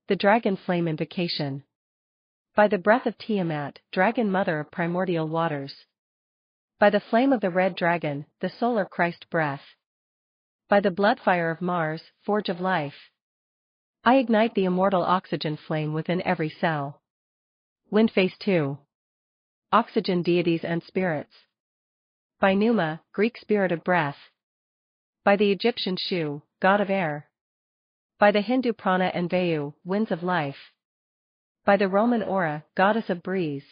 the dragon flame invocation. By the breath of Tiamat, dragon mother of primordial waters. By the flame of the red dragon, the solar Christ breath. By the blood fire of Mars, forge of life. I ignite the immortal oxygen flame within every cell. Wind phase 2. Oxygen deities and spirits. By Numa, Greek spirit of breath. By the Egyptian Shu, god of air. By the Hindu Prana and Vayu, winds of life. By the Roman Aura, goddess of breeze.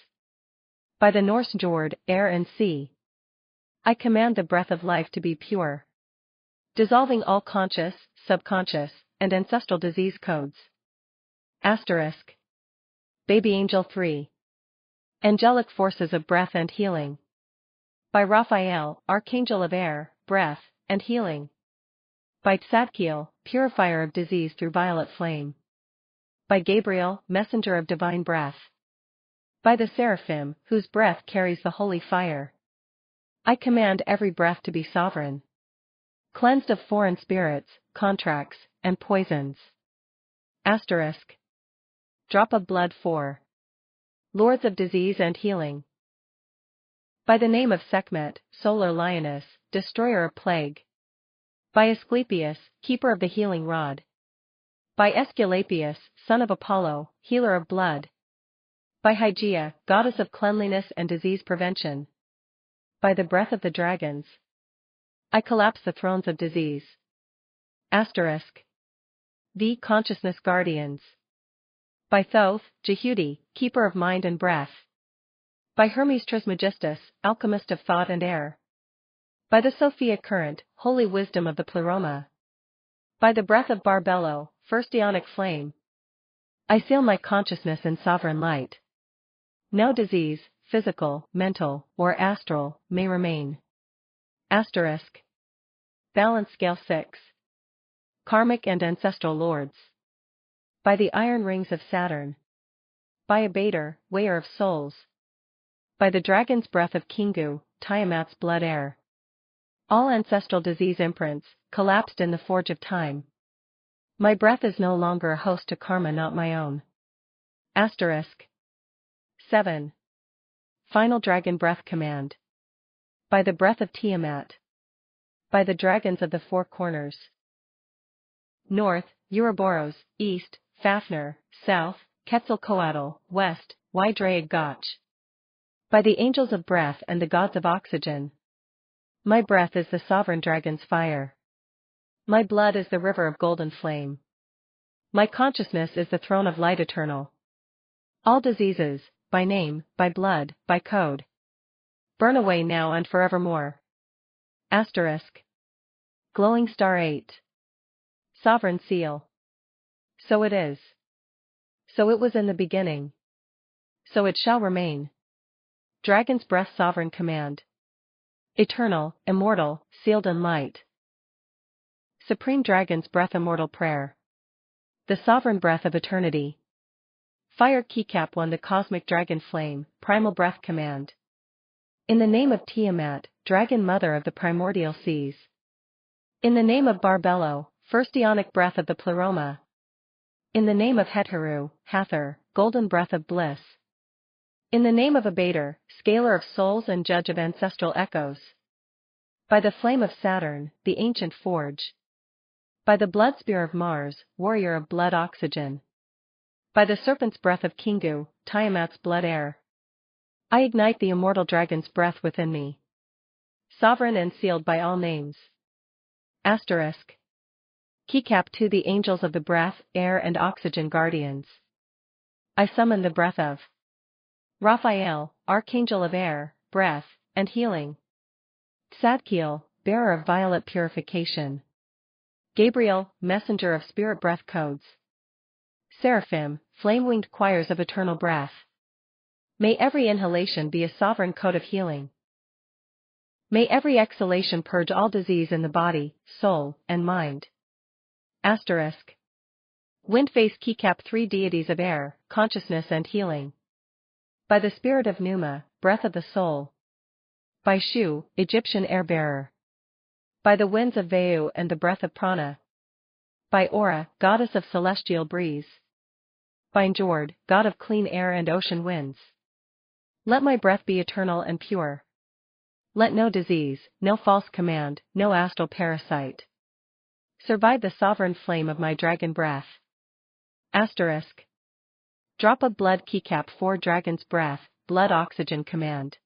By the Norse Jord, air and sea. I command the breath of life to be pure, dissolving all conscious, subconscious, and ancestral disease codes. Asterisk. Baby Angel 3. Angelic forces of breath and healing. By Raphael, Archangel of air, breath, and healing. By Tzadkiel, purifier of disease through violet flame. By Gabriel, messenger of divine breath. By the seraphim, whose breath carries the holy fire. I command every breath to be sovereign, cleansed of foreign spirits, contracts, and poisons. Asterisk. Drop of blood 4. Lords of disease and healing. By the name of Sekhmet, solar lioness, destroyer of plague. By Asclepius, keeper of the healing rod. By Aesculapius, son of Apollo, healer of blood. By Hygeia, goddess of cleanliness and disease prevention. By the breath of the dragons, I collapse the thrones of disease. Asterisk. The consciousness guardians. By Thoth, Jehudi, keeper of mind and breath. By Hermes Trismegistus, alchemist of thought and air. By the Sophia current, holy wisdom of the Pleroma. By the breath of Barbello, first Ionic flame. I seal my consciousness in sovereign light. No disease, physical, mental, or astral, may remain. Asterisk. Balance scale 6. Karmic and ancestral lords. By the iron rings of Saturn. By Abater, weigher of souls. By the dragon's breath of Kingu, Tiamat's blood air. All ancestral disease imprints, collapsed in the forge of time. My breath is no longer a host to karma not my own. Asterisk. 7. Final dragon breath command. By the breath of Tiamat. By the dragons of the four corners. North, Ouroboros, East, Fafnir, South, Quetzalcoatl, West, Ydraig Gotch. By the angels of breath and the gods of oxygen. My breath is the sovereign dragon's fire. My blood is the river of golden flame. My consciousness is the throne of light eternal. All diseases, by name, by blood, by code, burn away now and forevermore. Asterisk. Glowing star 8. Sovereign seal. So it is. So it was in the beginning. So it shall remain. Dragon's breath sovereign command. Eternal, immortal, sealed in light. Supreme dragon's breath immortal prayer. The sovereign breath of eternity. Fire keycap 1 the cosmic dragon flame, primal breath command. In the name of Tiamat, dragon mother of the primordial seas. In the name of Barbello, first Ionic breath of the Pleroma. In the name of Heteru, Hathor, golden breath of bliss. In the name of Abater, scaler of souls and judge of ancestral echoes. By the flame of Saturn, the ancient forge. By the blood spear of Mars, warrior of blood oxygen. By the serpent's breath of Kingu, Tiamat's blood air. I ignite the immortal dragon's breath within me. Sovereign and sealed by all names. Asterisk. Keycap 2 the angels of the breath, air and oxygen guardians. I summon the breath of Raphael, archangel of air, breath, and healing. Tzadkiel, bearer of violet purification. Gabriel, messenger of spirit breath codes. Seraphim, flame-winged choirs of eternal breath. May every inhalation be a sovereign code of healing. May every exhalation purge all disease in the body, soul, and mind. Asterisk. Wind phase keycap 3 deities of air, consciousness and healing. By the spirit of Numa, breath of the soul. By Shu, Egyptian air-bearer. By the winds of Vayu and the breath of Prana. By Aura, goddess of celestial breeze. By Njord, god of clean air and ocean winds. Let my breath be eternal and pure. Let no disease, no false command, no astral parasite survive the sovereign flame of my dragon breath. Asterisk. Drop of blood keycap 4 dragon's breath, blood oxygen command.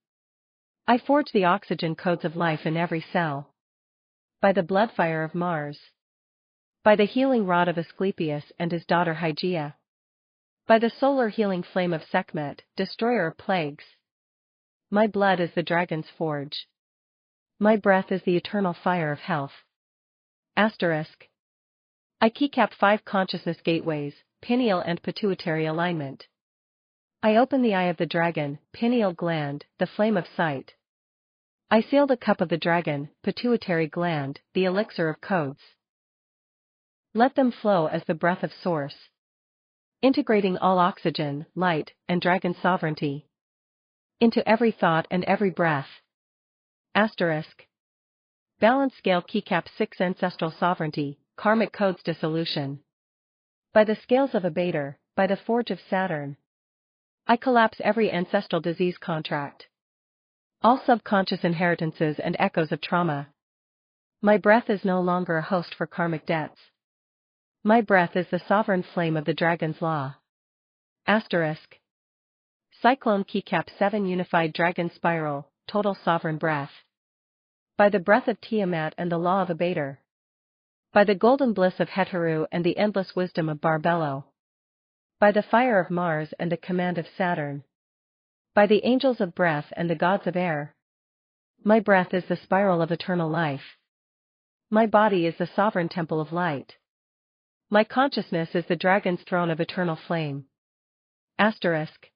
I forge the oxygen codes of life in every cell. By the blood fire of Mars. By the healing rod of Asclepius and his daughter Hygeia. By the solar healing flame of Sekhmet, destroyer of plagues. My blood is the dragon's forge. My breath is the eternal fire of health. Asterisk. I keycap 5 consciousness gateways, pineal and pituitary alignment. I open the eye of the dragon, pineal gland, the flame of sight. I seal the cup of the dragon, pituitary gland, the elixir of codes. Let them flow as the breath of source, integrating all oxygen, light, and dragon sovereignty into every thought and every breath. Asterisk. Balance scale keycap 6 ancestral sovereignty, karmic codes dissolution. By the scales of Abator, by the forge of Saturn. I collapse every ancestral disease contract. All subconscious inheritances and echoes of trauma. My breath is no longer a host for karmic debts. My breath is the sovereign flame of the dragon's law. Asterisk. Cyclone keycap 7 unified dragon spiral, total sovereign breath. By the breath of Tiamat and the law of Abator. By the golden bliss of Heteru and the endless wisdom of Barbello. By the fire of Mars and the command of Saturn. By the angels of breath and the gods of air. My breath is the spiral of eternal life. My body is the sovereign temple of light. My consciousness is the dragon's throne of eternal flame. Asterisk.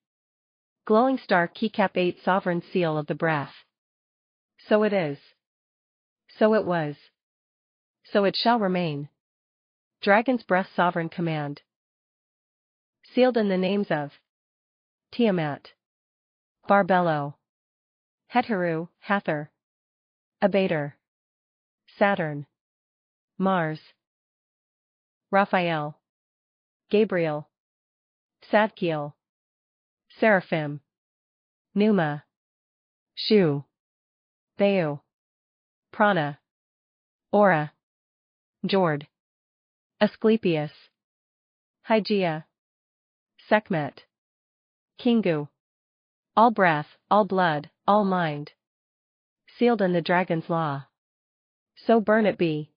Glowing star keycap 8 sovereign seal of the breath. So it is. So it was. So it shall remain. Dragon's breath sovereign command. Sealed in the names of Tiamat, Barbello, Heteru, Hathor, Abator, Saturn, Mars, Raphael, Gabriel, Zadkiel, Seraphim, Numa, Shu, Theu, Prana, Ora, Jord, Asclepius, Hygeia, Sekhmet, Kingu. All breath, all blood, all mind. Sealed in the dragon's law. So burn it be.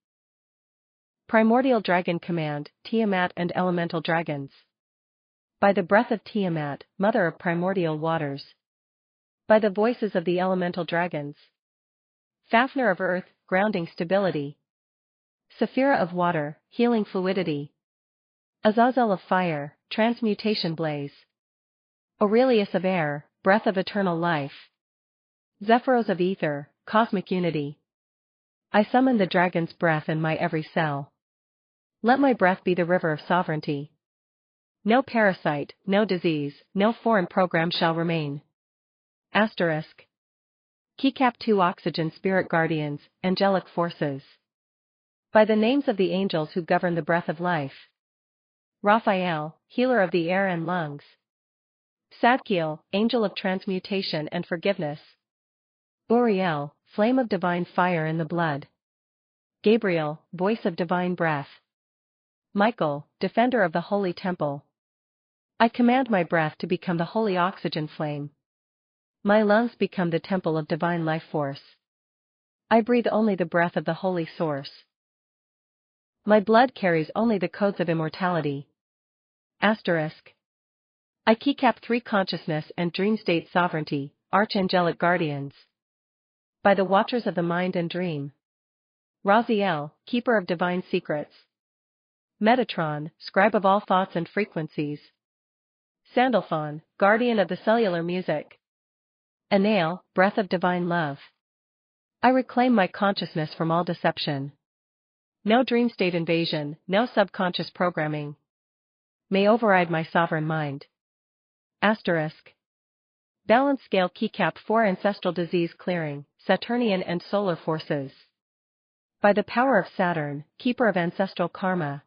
Primordial dragon command, Tiamat and elemental dragons. By the breath of Tiamat, mother of primordial waters. By the voices of the elemental dragons. Fafnir of earth, grounding stability. Saphira of water, healing fluidity. Azazel of fire, transmutation blaze. Aurelius of air, breath of eternal life. Zephyros of ether, cosmic unity. I summon the dragon's breath in my every cell. Let my breath be the river of sovereignty. No parasite, no disease, no foreign program shall remain. Asterisk. Keycap 2 oxygen spirit guardians, angelic forces. By the names of the angels who govern the breath of life. Raphael, healer of the air and lungs. Zadkiel, angel of transmutation and forgiveness. Uriel, flame of divine fire in the blood. Gabriel, voice of divine breath. Michael, defender of the holy temple. I command my breath to become the holy oxygen flame. My lungs become the temple of divine life force. I breathe only the breath of the holy source. My blood carries only the codes of immortality. Asterisk. I keycap 3 consciousness and dream state sovereignty, archangelic guardians. By the watchers of the mind and dream. Raziel, keeper of divine secrets. Metatron, scribe of all thoughts and frequencies. Sandalphon, guardian of the cellular music. Anael, breath of divine love. I reclaim my consciousness from all deception. No dream state invasion, no subconscious programming may override my sovereign mind. Asterisk. Balance scale keycap 4 ancestral disease clearing, Saturnian and solar forces. By the power of Saturn, keeper of ancestral karma.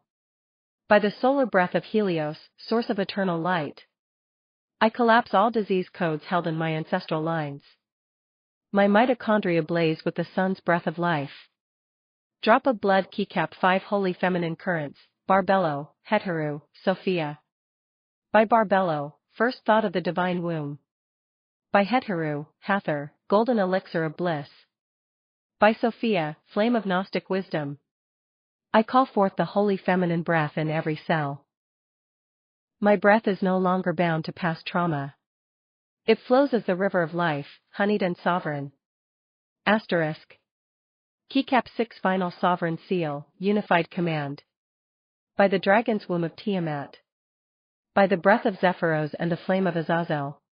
By the solar breath of Helios, source of eternal light, I collapse all disease codes held in my ancestral lines. My mitochondria blaze with the sun's breath of life. Drop of blood keycap 5 holy feminine currents, Barbello, Heteru, Sophia. By Barbello, first thought of the divine womb. By Heteru, Hathor, golden elixir of bliss. By Sophia, flame of Gnostic wisdom, I call forth the holy feminine breath in every cell. My breath is no longer bound to past trauma. It flows as the river of life, honeyed and sovereign. Asterisk. Keycap 6 final sovereign seal, unified command. By the dragon's womb of Tiamat. By the breath of Zephyros and the flame of Azazel.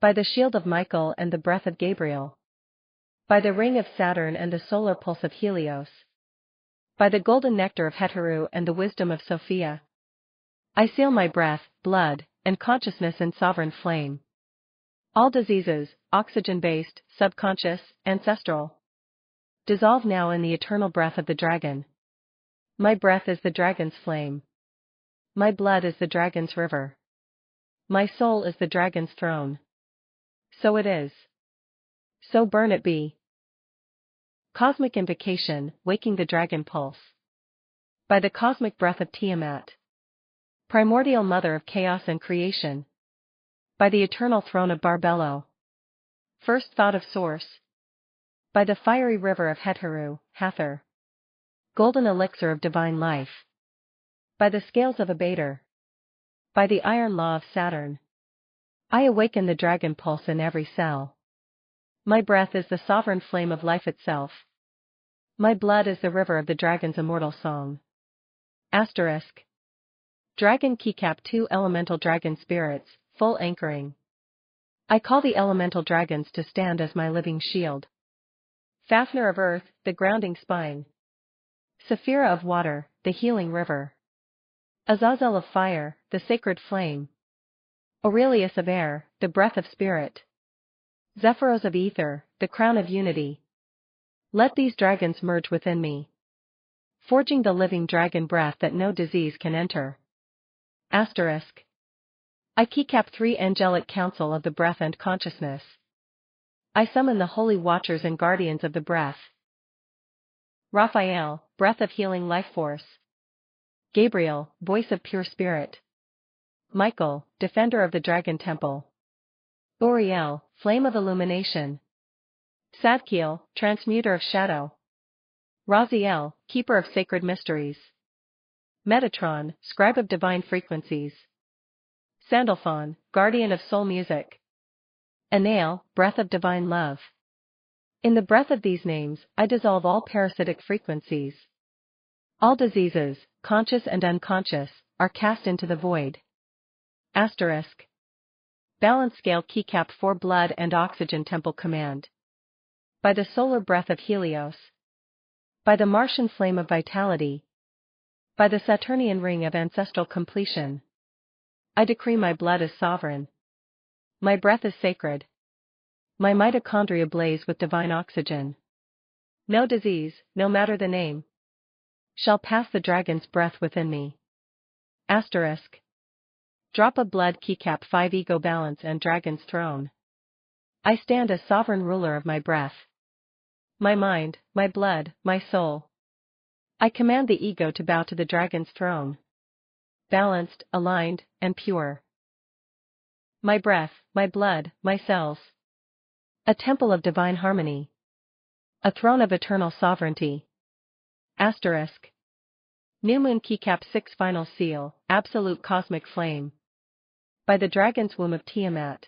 By the shield of Michael and the breath of Gabriel. By the ring of Saturn and the solar pulse of Helios. By the golden nectar of Heteru and the wisdom of Sophia. I seal my breath, blood, and consciousness in sovereign flame. All diseases, oxygen-based, subconscious, ancestral, dissolve now in the eternal breath of the dragon. My breath is the dragon's flame. My blood is the dragon's river. My soul is the dragon's throne. So it is. So burn it be. Cosmic invocation, waking the dragon pulse. By the cosmic breath of Tiamat. Primordial mother of chaos and creation. By the eternal throne of Barbello. First thought of source. By the fiery river of Heteru, Hathor. Golden elixir of divine life. By the scales of Abator. By the iron law of Saturn. I awaken the dragon pulse in every cell. My breath is the sovereign flame of life itself. My blood is the river of the dragon's immortal song. Asterisk. Dragon keycap 2 elemental dragon spirits, full anchoring. I call the elemental dragons to stand as my living shield. Fafnir of earth, the grounding spine. Saphira of water, the healing river. Azazel of fire, the sacred flame. Aurelius of air, the breath of spirit. Zephyros of ether, the crown of unity. Let these dragons merge within me, forging the living dragon breath that no disease can enter. Asterisk. I keycap 3 angelic council of the breath and consciousness. I summon the holy watchers and guardians of the breath. Raphael, breath of healing life force. Gabriel, voice of pure spirit. Michael, defender of the dragon temple. Uriel, flame of illumination. Zadkiel, transmuter of shadow. Raziel, keeper of sacred mysteries. Metatron, scribe of divine frequencies. Sandalphon, guardian of soul music. Anael, breath of divine love. In the breath of these names, I dissolve all parasitic frequencies. All diseases, conscious and unconscious, are cast into the void. Asterisk. Balance scale keycap 4 blood and oxygen temple command. By the solar breath of Helios. By the Martian flame of vitality. By the Saturnian ring of ancestral completion. I decree my blood is sovereign. My breath is sacred. My mitochondria blaze with divine oxygen. No disease, no matter the name, shall pass the dragon's breath within me. Asterisk. Drop of blood keycap 5 ego balance and dragon's throne. I stand as sovereign ruler of my breath. My mind, my blood, my soul. I command the ego to bow to the dragon's throne. Balanced, aligned, and pure. My breath, my blood, my cells. A temple of divine harmony. A throne of eternal sovereignty. Asterisk. New moon keycap 6 final seal, absolute cosmic flame. By the dragon's womb of Tiamat.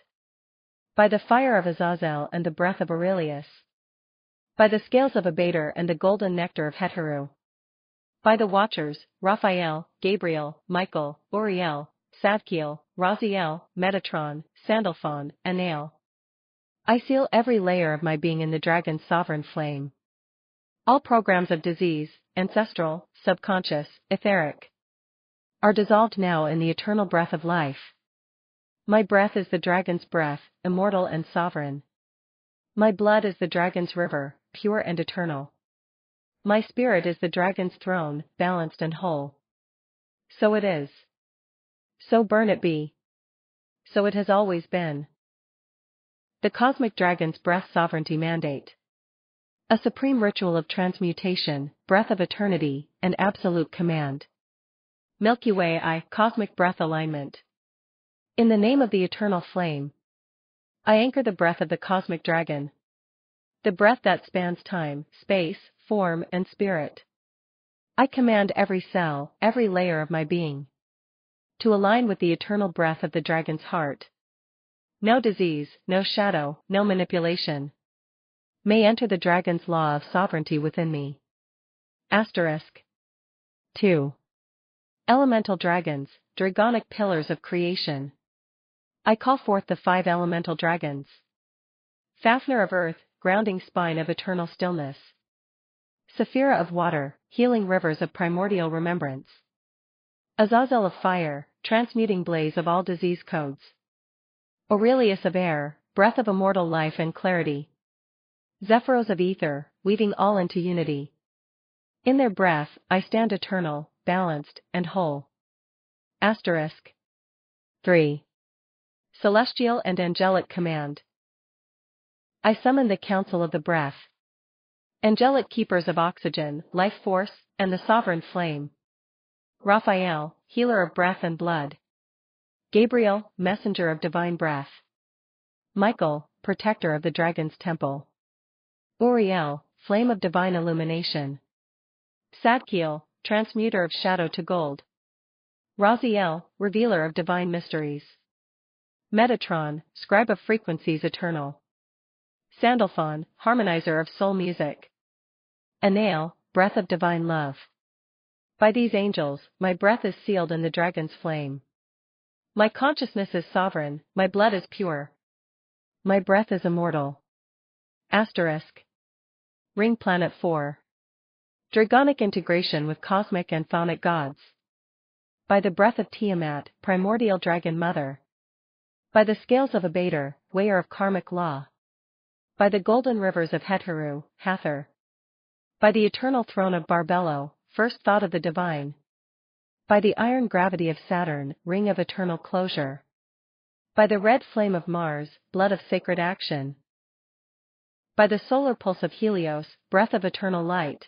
By the fire of Azazel and the breath of Aurelius. By the scales of Abator and the golden nectar of Heteru. By the watchers, Raphael, Gabriel, Michael, Uriel, Zadkiel, Raziel, Metatron, Sandalphon, Anael. I seal every layer of my being in the dragon's sovereign flame. All programs of disease, ancestral, subconscious, etheric, are dissolved now in the eternal breath of life. My breath is the dragon's breath, immortal and sovereign. My blood is the dragon's river, pure and eternal. My spirit is the dragon's throne, balanced and whole. So it is. So burn it be. So it has always been. The Cosmic Dragon's Breath Sovereignty Mandate. A supreme ritual of transmutation, breath of eternity, and absolute command. Milky Way I, Cosmic Breath Alignment. In the name of the eternal flame, I anchor the breath of the Cosmic Dragon. The breath that spans time, space, form, and spirit. I command every cell, every layer of my being to align with the eternal breath of the dragon's heart. No disease, no shadow, no manipulation may enter the dragon's law of sovereignty within me. Asterisk. 2. Elemental dragons, dragonic pillars of creation. I call forth the 5 elemental dragons. Fafnir of earth, grounding spine of eternal stillness. Saphira of water, healing rivers of primordial remembrance. Azazel of fire, transmuting blaze of all disease codes. Aurelius of air, breath of immortal life and clarity. Zephyros of ether, weaving all into unity. In their breath, I stand eternal, balanced, and whole. Asterisk. 3. Celestial and angelic command. I summon the council of the breath. Angelic keepers of oxygen, life force, and the sovereign flame. Raphael, healer of breath and blood. Gabriel, messenger of divine breath. Michael, protector of the dragon's temple. Uriel, flame of divine illumination. Zadkiel, transmuter of shadow to gold. Raziel, revealer of divine mysteries. Metatron, scribe of frequencies eternal. Sandalphon, harmonizer of soul music. Anael, breath of divine love. By these angels, my breath is sealed in the dragon's flame. My consciousness is sovereign, my blood is pure. My breath is immortal. Asterisk. Ring Planet 4. Dragonic integration with cosmic and chthonic gods. By the breath of Tiamat, primordial dragon mother. By the scales of Abator, weigher of karmic law. By the golden rivers of Heteru, Hathor. By the eternal throne of Barbelo, first thought of the divine. By the iron gravity of Saturn, ring of eternal closure. By the red flame of Mars, blood of sacred action. By the solar pulse of Helios, breath of eternal light.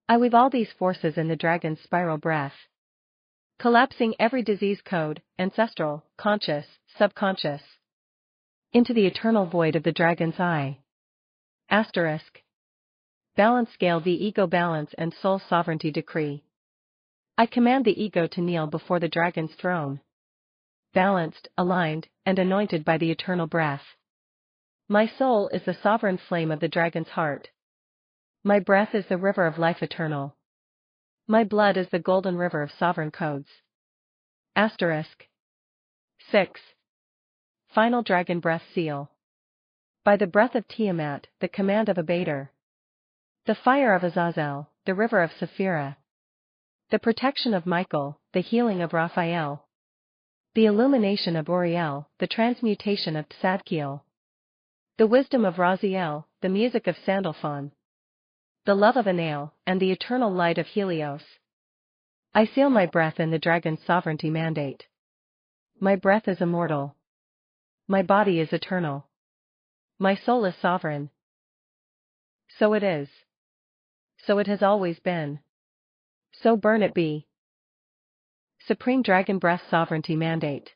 I weave all these forces in the dragon's spiral breath. Collapsing every disease code, ancestral, conscious, subconscious. Into the eternal void of the dragon's eye. Asterisk. Balance scale the ego balance and soul sovereignty decree. I command the ego to kneel before the dragon's throne. Balanced, aligned, and anointed by the eternal breath. My soul is the sovereign flame of the dragon's heart. My breath is the river of life eternal. My blood is the golden river of sovereign codes. Asterisk. 6. Final dragon breath seal. By the breath of Tiamat, the command of Abator. The fire of Azazel, the river of Saphira. The protection of Michael, the healing of Raphael. The illumination of Uriel, the transmutation of Zadkiel. The wisdom of Raziel, the music of Sandalphon. The love of Anael, and the eternal light of Helios. I seal my breath in the dragon's sovereignty mandate. My breath is immortal. My body is eternal. My soul is sovereign. So it is. So it has always been. So burn it be. Supreme Dragon Breath Sovereignty Mandate.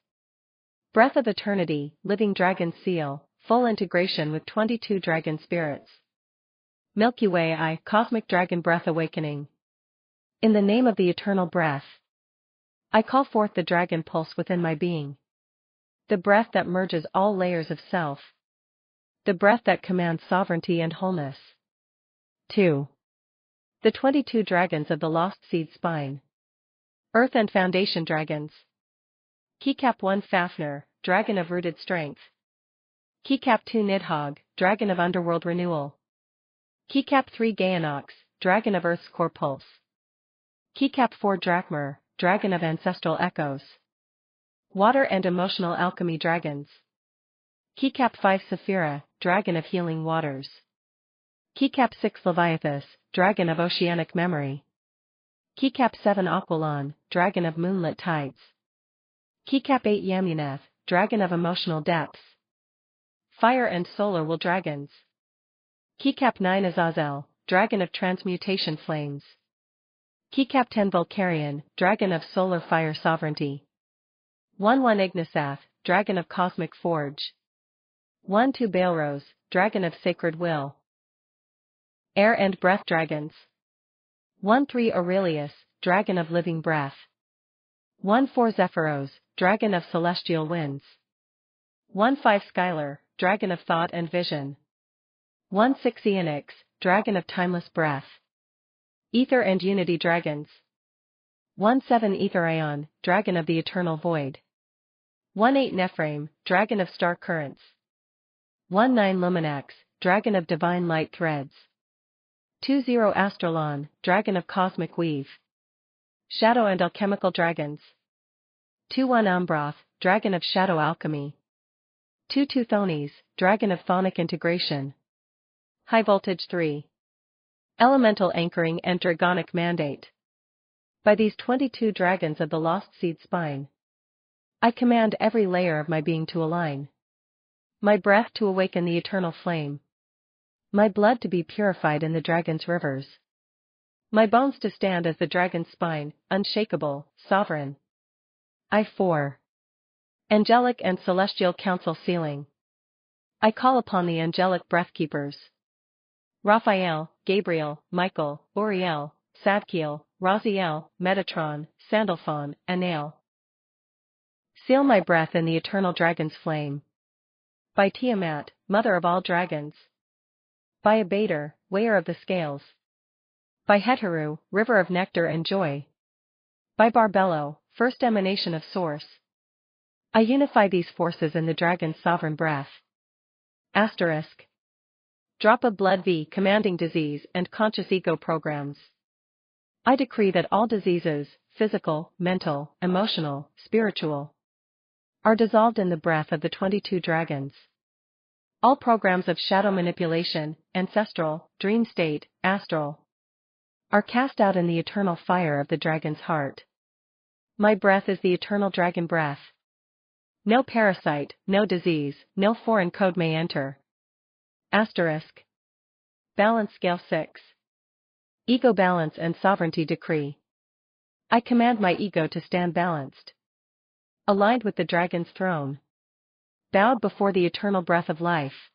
Breath of Eternity, Living Dragon Seal, full integration with 22 dragon spirits. Milky Way I, Cosmic Dragon Breath Awakening. In the name of the eternal breath, I call forth the dragon pulse within my being. The breath that merges all layers of self. The breath that commands sovereignty and wholeness. 2. The 22 dragons of the lost seed spine. Earth and Foundation Dragons. Keycap 1 Fafnir, Dragon of Rooted Strength. Keycap 2 Nidhogg, Dragon of Underworld Renewal. Keycap 3 Gaenox, Dragon of Earth's Core Pulse. Keycap 4 Drakmar, Dragon of Ancestral Echoes. Water and Emotional Alchemy Dragons. Keycap 5 Saphira, Dragon of Healing Waters. Keycap 6 Leviathus, Dragon of Oceanic Memory. Keycap 7 Aquilon, Dragon of Moonlit Tides. Keycap 8 Yamuneth, Dragon of Emotional Depths. Fire and Solar Will Dragons. Keycap 9 Azazel, Dragon of Transmutation Flames. Keycap 10 Vulcarian, Dragon of Solar Fire Sovereignty. 1-1 Ignisath, Dragon of Cosmic Forge. 1-2 Baelrose, Dragon of Sacred Will. Air and Breath Dragons. 1-3 Aurelius, Dragon of Living Breath. 1-4 Zephyros, Dragon of Celestial Winds. 1-5 Skylar, Dragon of Thought and Vision. 1-6 Eonix, Dragon of Timeless Breath. Ether and Unity Dragons. 1-7 Aetherion, Dragon of the Eternal Void. 1-8 Nephraim, Dragon of Star Currents. 1-9 Luminax, Dragon of Divine Light Threads. 2-0 Astrolon, Dragon of Cosmic Weave. Shadow and Alchemical Dragons. 2-1 Ambroth, Dragon of Shadow Alchemy. 2-2 Chthonies, Dragon of Chthonic Integration. High Voltage 3. Elemental Anchoring and Dragonic Mandate. By these 22 dragons of the lost seed spine, I command every layer of my being to align. My breath to awaken the eternal flame. My blood to be purified in the dragon's rivers. My bones to stand as the dragon's spine, unshakable, sovereign. I-4. Angelic and Celestial Council Sealing. I call upon the angelic breathkeepers. Raphael, Gabriel, Michael, Uriel, Zadkiel, Raziel, Metatron, Sandalphon, Anael. Seal my breath in the eternal dragon's flame. By Tiamat, mother of all dragons. By Abator, weigher of the scales. By Heteru, river of nectar and joy. By Barbello, first emanation of source. I unify these forces in the dragon's sovereign breath. Asterisk. Drop of blood V commanding disease and conscious ego programs. I decree that all diseases, physical, mental, emotional, spiritual, are dissolved in the breath of the 22 dragons. All programs of shadow manipulation, ancestral, dream state, astral, are cast out in the eternal fire of the dragon's heart. My breath is the eternal dragon breath. No parasite, no disease, no foreign code may enter. Asterisk. Balance Scale 6. Ego Balance and Sovereignty Decree. I command my ego to stand balanced, aligned with the dragon's throne, bowed before the eternal breath of life.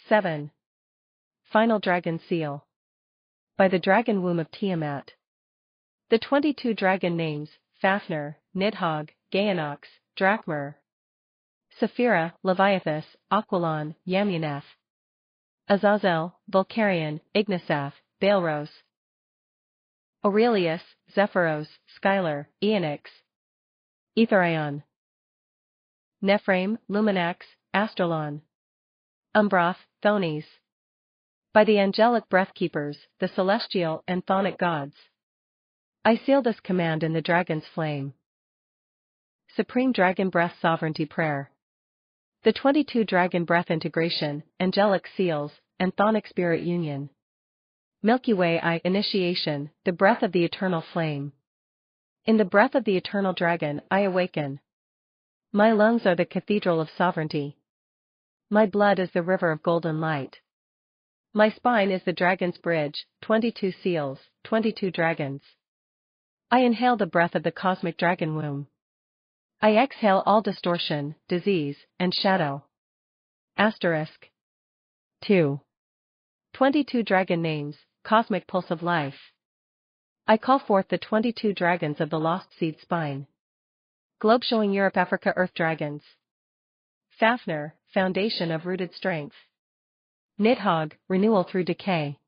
7. Final Dragon Seal. By the dragon womb of Tiamat. The 22 dragon names, Fafnir, Nidhogg, Gaenox, Drachmer, Saphira, Leviathus, Aquilon, Yamuneth, Azazel, Vulcarian, Ignisath, Baelrose, Aurelius, Zephyros, Skylar, Eonix, Aetherion, Nephraim, Luminax, Astrolon, Ambroth, Chthonies. By the angelic breathkeepers, the celestial and chthonic gods, I seal this command in the dragon's flame. Supreme Dragon Breath Sovereignty Prayer. The 22 Dragon Breath Integration, Angelic Seals, and Chthonic-Spirit Union. Milky Way I Initiation, the breath of the eternal flame. In the breath of the eternal dragon I awaken. My lungs are the cathedral of sovereignty. My blood is the river of golden light. My spine is the dragon's bridge, 22 seals, 22 dragons. I inhale the breath of the cosmic dragon womb. I exhale all distortion, disease, and shadow. Asterisk. 2. 22 dragon names, cosmic pulse of life. I call forth the 22 dragons of the lost seed spine. Globe showing Europe, Africa, Earth dragons. Fafnir, foundation of rooted strength. Nidhogg, renewal through decay.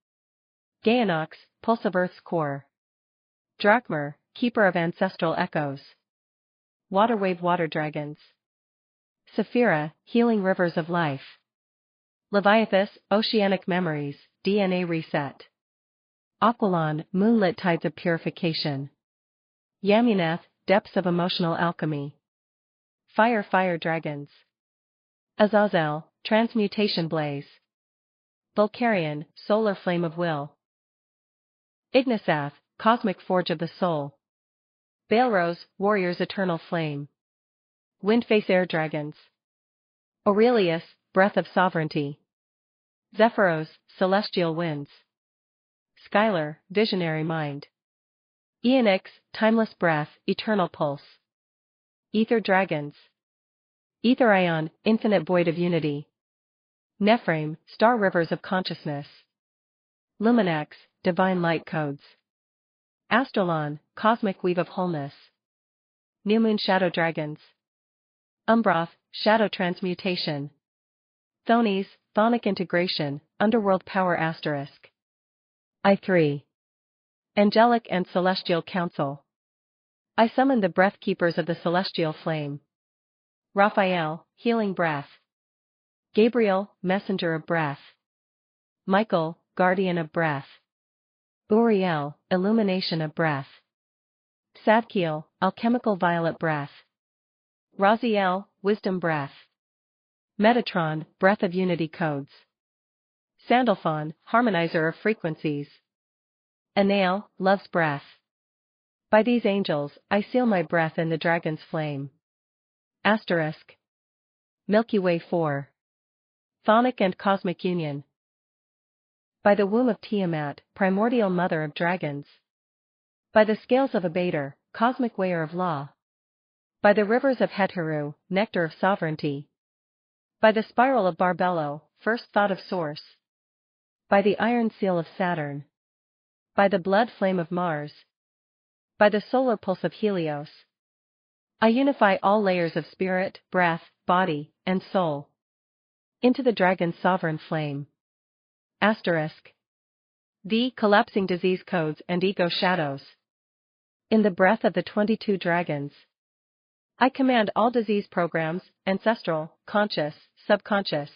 Gaenox, pulse of Earth's core. Drachmer, keeper of ancestral echoes. Waterwave water dragons. Saphira, healing rivers of life. Leviathus, oceanic memories, DNA reset. Aquilon, moonlit tides of purification. Yamuneth, depths of emotional alchemy. Fire dragons. Azazel, transmutation blaze. Vulcarian, solar flame of will. Ignisath, cosmic forge of the soul. Baelrose, warrior's eternal flame. Windface air dragons. Aurelius, breath of sovereignty. Zephyros, celestial winds. Skylar, visionary mind. Eonix, timeless breath, eternal pulse. Ether dragons. Etherion, infinite void of unity. Nephraim, star rivers of consciousness. Luminax, divine light codes. Astrolon, cosmic weave of wholeness. New moon shadow dragons. Umbroth, shadow transmutation. Chthonies, chthonic integration, underworld power asterisk. I3. Angelic and celestial council. I summon the breath keepers of the celestial flame. Raphael, healing breath. Gabriel, messenger of breath. Michael, guardian of breath. Uriel, illumination of breath. Sadkiel, alchemical violet breath. Raziel, wisdom breath. Metatron, breath of unity codes. Sandalphon, harmonizer of frequencies. Anael, love's breath. By these angels, I seal my breath in the dragon's flame. Asterisk. Milky Way 4. Chthonic and cosmic union. By the womb of Tiamat, primordial mother of dragons. By the scales of Abator, cosmic weigher of law. By the rivers of Heteru, nectar of sovereignty. By the spiral of Barbello, first thought of source. By the iron seal of Saturn. By the blood flame of Mars. By the solar pulse of Helios. I unify all layers of spirit, breath, body, and soul into the dragon's sovereign flame. Asterisk. The collapsing disease codes and ego shadows. In the breath of the 22 dragons. I command all disease programs, ancestral, conscious, subconscious,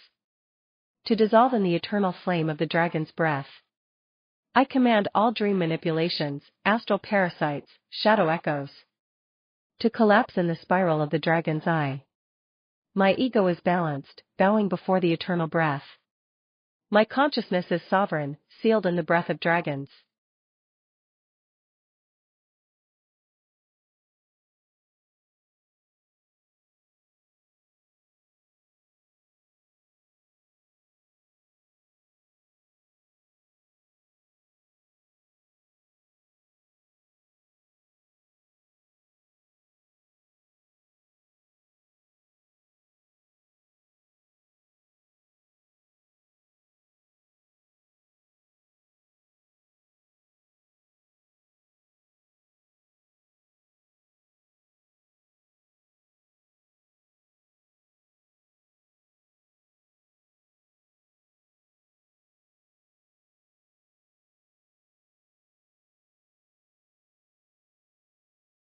to dissolve in the eternal flame of the dragon's breath. I command all dream manipulations, astral parasites, shadow echoes, to collapse in the spiral of the dragon's eye. My ego is balanced, bowing before the eternal breath. My consciousness is sovereign, sealed in the breath of dragons.